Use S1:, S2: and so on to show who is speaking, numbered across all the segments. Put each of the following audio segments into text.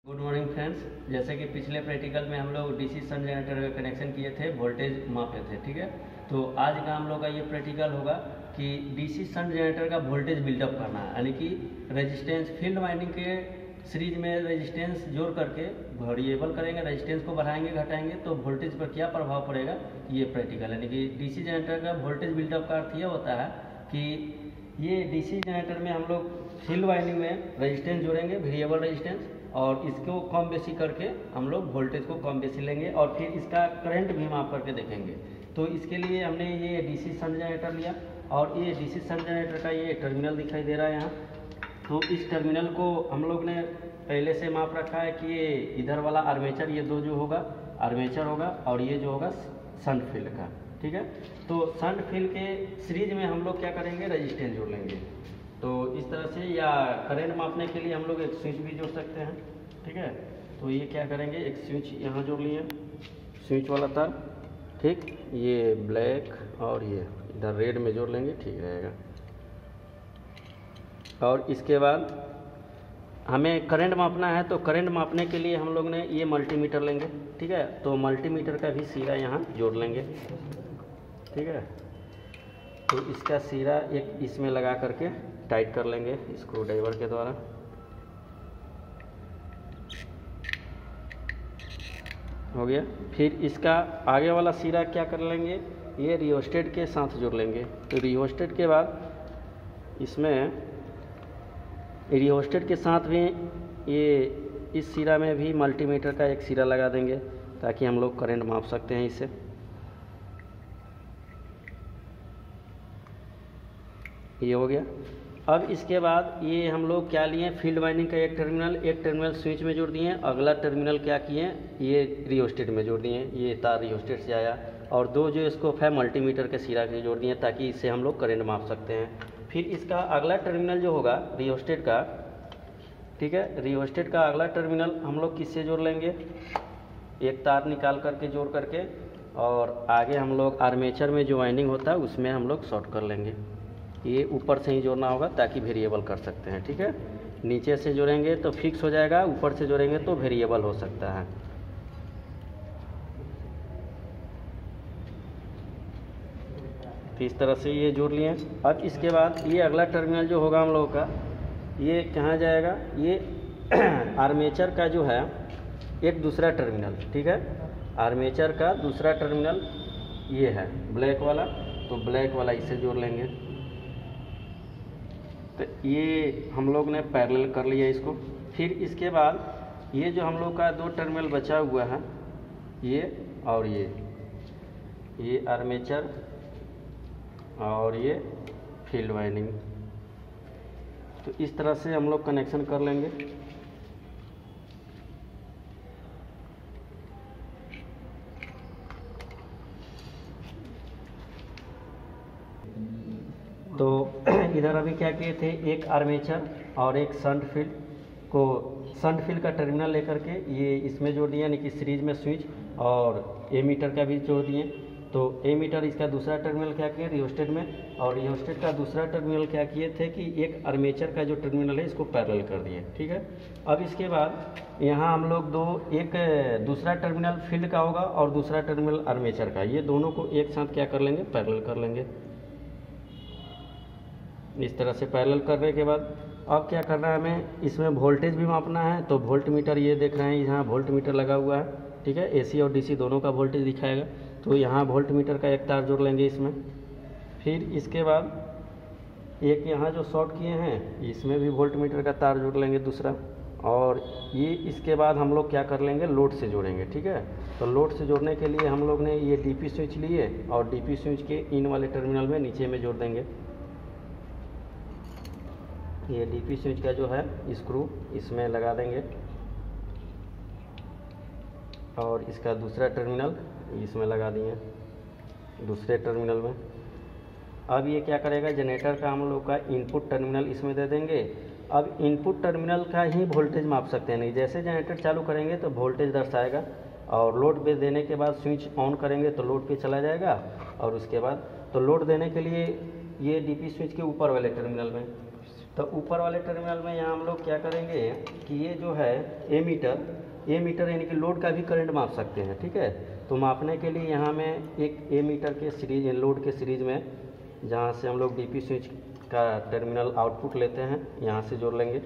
S1: Good morning friends. जैसे कि पिछले प्रैक्टिकल में हम लोग डीसी सन जनरेटर का कनेक्शन किए थे, वोल्टेज मापे थे, ठीक है। तो आज का हम लोग का ये प्रैक्टिकल होगा कि डीसी सन जनरेटर का वोल्टेज बिल्डअप करना है, यानी कि रेजिस्टेंस फील्ड वाइंडिंग के सीरीज में रेजिस्टेंस जोड़ करके वेरिएबल करेंगे, रेजिस्टेंस को बढ़ाएंगे घटाएंगे तो वोल्टेज पर क्या प्रभाव पड़ेगा, ये प्रैक्टिकल। यानी कि डीसी जनरेटर का वोल्टेज बिल्डअप का अर्थ ये होता है कि ये डीसी जनरेटर में हम लोग फील्ड वाइंडिंग में रेजिस्टेंस जोड़ेंगे, वेरिएबल रेजिस्टेंस, और इसको कम बेसी करके हम लोग वोल्टेज को कम बेसी लेंगे और फिर इसका करंट भी माप करके देखेंगे। तो इसके लिए हमने ये डीसी सन जनरेटर लिया और ये डीसी सन जनरेटर का ये टर्मिनल दिखाई दे रहा है यहाँ। तो इस टर्मिनल को हम लोग ने पहले से माप रखा है कि ये इधर वाला आर्मेचर, ये दो जो होगा आर्मेचर होगा और ये जो होगा सन फील्ड का, ठीक है। तो सन फील्ड के सीरीज में हम लोग क्या करेंगे, रेजिस्टेंस जोड़ लेंगे। तो इस तरह से, या करंट मापने के लिए हम लोग एक स्विच भी जोड़ सकते हैं, ठीक है। तो ये क्या करेंगे, एक स्विच यहाँ जोड़ लिए, स्विच वाला तार, ठीक, ये ब्लैक और ये इधर रेड में जोड़ लेंगे, ठीक रहेगा। और इसके बाद हमें करंट मापना है, तो करंट मापने के लिए हम लोग ने ये मल्टीमीटर लेंगे, ठीक है। तो मल्टीमीटर का भी सिरा यहाँ जोड़ लेंगे, ठीक है। तो इसका सिरा एक इसमें लगा करके टाइट कर लेंगे स्क्रू ड्राइवर के द्वारा। हो गया। फिर इसका आगे वाला सिरा क्या कर लेंगे, ये रियोस्टेट के साथ जोड़ लेंगे। तो रियोस्टेट के बाद इसमें रियोस्टेट के साथ भी ये इस सिरा में भी मल्टीमीटर का एक सिरा लगा देंगे ताकि हम लोग करंट माप सकते हैं इससे। ये हो गया। अब इसके बाद ये हम लोग क्या लिए, फील्ड वाइंडिंग का एक टर्मिनल स्विच में जोड़ दिए, अगला टर्मिनल क्या किए, ये रियोस्टेट में जोड़ दिए, ये तार रियोस्टेट से आया, और दो जो स्कोप है मल्टीमीटर के सिरा के जोड़ दिए ताकि इससे हम लोग करंट माप सकते हैं। फिर इसका अगला टर्मिनल जो होगा रियोस्टेट का, ठीक है, रियोस्टेट का अगला टर्मिनल हम लोग किससे जोड़ लेंगे, एक तार निकाल करके जोड़ करके, और आगे हम लोग आर्मेचर में जो वाइंडिंग होता है उसमें हम लोग शॉर्ट कर लेंगे। ये ऊपर से ही जोड़ना होगा ताकि वेरिएबल कर सकते हैं, ठीक है। नीचे से जोड़ेंगे तो फिक्स हो जाएगा, ऊपर से जोड़ेंगे तो वेरिएबल हो सकता है। तो इस तरह से ये जोड़ लिए। अब इसके बाद ये अगला टर्मिनल जो होगा हम लोगों का, ये कहाँ जाएगा, ये आर्मेचर का जो है एक दूसरा टर्मिनल, ठीक है, आर्मेचर का दूसरा टर्मिनल ये है ब्लैक वाला, तो ब्लैक वाला इसे जोड़ लेंगे। तो ये हम लोग ने पैरेलल कर लिया इसको। फिर इसके बाद ये जो हम लोग का दो टर्मिनल बचा हुआ है, ये और ये आर्मेचर और ये फील्ड वाइंडिंग, तो इस तरह से हम लोग कनेक्शन कर लेंगे। तो इधर अभी क्या किए थे, एक आर्मेचर और एक शंट फील्ड का टर्मिनल लेकर के ये इसमें जोड़ दिए, यानी कि सीरीज में स्विच, और एमीटर का भी जोड़ दिए। तो एमीटर इसका दूसरा टर्मिनल क्या किए रियोस्टेट में, और रियोस्टेट का दूसरा टर्मिनल क्या किए थे कि एक आर्मेचर का जो टर्मिनल है इसको पैरेलल कर दिए, ठीक है। अब इसके बाद यहाँ हम लोग एक दूसरा टर्मिनल फील्ड का होगा और दूसरा टर्मिनल आर्मेचर का, ये दोनों को एक साथ क्या कर लेंगे, पैरेलल कर लेंगे। इस तरह से पैरेलल करने के बाद अब क्या करना है, हमें इसमें वोल्टेज भी मापना है। तो वोल्ट मीटर ये देख रहे हैं, यहाँ वोल्ट मीटर लगा हुआ है, ठीक है, एसी और डीसी दोनों का वोल्टेज दिखाएगा। तो यहाँ वोल्ट मीटर का एक तार जोड़ लेंगे इसमें। फिर इसके बाद एक यहाँ जो शॉर्ट किए हैं इसमें भी वोल्ट मीटर का तार जोड़ लेंगे दूसरा, और ये इसके बाद हम लोग क्या कर लेंगे, लोड से जोड़ेंगे, ठीक है। तो लोड से जोड़ने के लिए हम लोग ने ये डीपी स्विच लिए और डीपी स्विच के इन वाले टर्मिनल में नीचे में जोड़ देंगे। ये डीपी स्विच का जो है स्क्रू इसमें लगा देंगे, और इसका दूसरा टर्मिनल इसमें लगा दिए दूसरे टर्मिनल में। अब ये क्या करेगा, जनरेटर का हम लोग का इनपुट टर्मिनल इसमें दे देंगे। अब इनपुट टर्मिनल का ही वोल्टेज माप सकते हैं, नहीं जैसे जनरेटर चालू करेंगे तो वोल्टेज दर्शाएगा, और लोड पे देने के बाद स्विच ऑन करेंगे तो लोड पे चला जाएगा, और उसके बाद तो लोड देने के लिए ये डीपी स्विच के ऊपर वाले टर्मिनल में तो ऊपर वाले टर्मिनल में यहाँ हम लोग क्या करेंगे कि ये जो है एमीटर यानी कि लोड का भी करंट माप सकते हैं, ठीक है। तो मापने के लिए यहाँ में एक एमीटर के सीरीज लोड के सीरीज में जहाँ से हम लोग डीपी स्विच का टर्मिनल आउटपुट लेते हैं यहाँ से जोड़ लेंगे,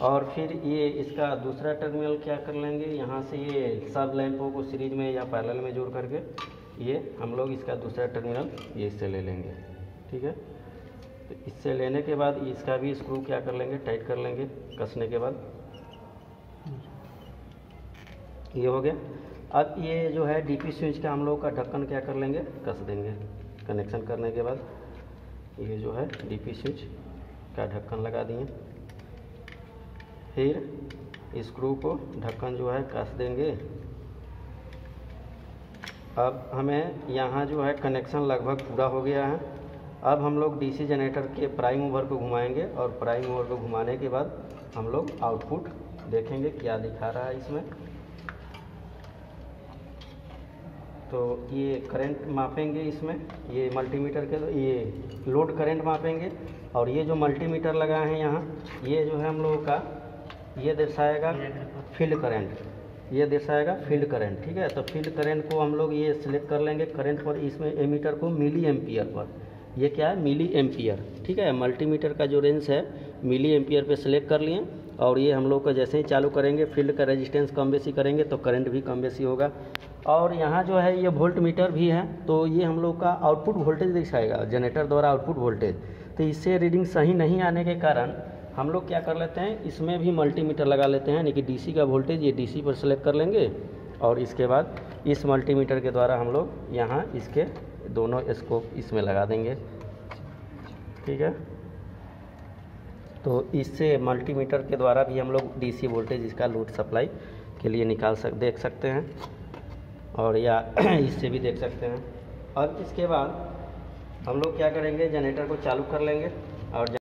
S1: और फिर ये इसका दूसरा टर्मिनल क्या कर लेंगे, यहाँ से ये सब लैंपों को सीरीज में या पैरेलल में जोड़ करके ये हम लोग इसका दूसरा टर्मिनल ये इससे ले लेंगे, ठीक है। तो इससे लेने के बाद इसका भी स्क्रू क्या कर लेंगे, टाइट कर लेंगे। कसने के बाद ये हो गया। अब ये जो है डीपी स्विच का हम लोग का ढक्कन क्या कर लेंगे, कस देंगे। कनेक्शन करने के बाद ये जो है डीपी स्विच का ढक्कन लगा दिए, फिर स्क्रू को ढक्कन जो है कस देंगे। अब हमें यहाँ जो है कनेक्शन लगभग पूरा हो गया है। अब हम लोग डीसी जनरेटर के प्राइम मूवर को घुमाएंगे, और प्राइम मूवर को घुमाने के बाद हम लोग आउटपुट देखेंगे क्या दिखा रहा है इसमें। तो ये करंट मापेंगे इसमें, ये मल्टीमीटर के ये लोड करंट मापेंगे, और ये जो मल्टीमीटर लगा है यहाँ ये जो है हम लोगों का ये दर्शाएगा फील्ड करंट, ये दर्शाएगा फील्ड करंट, ठीक है। तो फील्ड करंट को हम लोग ये सिलेक्ट कर लेंगे करंट पर, इसमें एमीटर को मिली एम्पियर पर, ये क्या है मिली एम्पियर, ठीक है। मल्टीमीटर का जो रेंज है मिली एम्पियर पे सिलेक्ट कर लिए, और ये हम लोग का जैसे ही चालू करेंगे फील्ड का रेजिस्टेंस कम बेसी करेंगे तो करंट भी कम बेसी होगा। और यहाँ जो है ये वोल्ट मीटर भी है, तो ये हम लोग का आउटपुट वोल्टेज दिखाएगा जनरेटर द्वारा आउटपुट वोल्टेज। तो इससे रीडिंग सही नहीं आने के कारण हम लोग क्या कर लेते हैं, इसमें भी मल्टीमीटर लगा लेते हैं, यानी कि डीसी का वोल्टेज ये डीसी पर सेलेक्ट कर लेंगे, और इसके बाद इस मल्टीमीटर के द्वारा हम लोग यहाँ इसके दोनों स्कोप इसमें लगा देंगे, ठीक है। तो इससे मल्टीमीटर के द्वारा भी हम लोग डीसी वोल्टेज इसका लोड सप्लाई के लिए देख सकते हैं, और या इससे भी देख सकते हैं। और इसके बाद हम लोग क्या करेंगे, जनरेटर को चालू कर लेंगे, और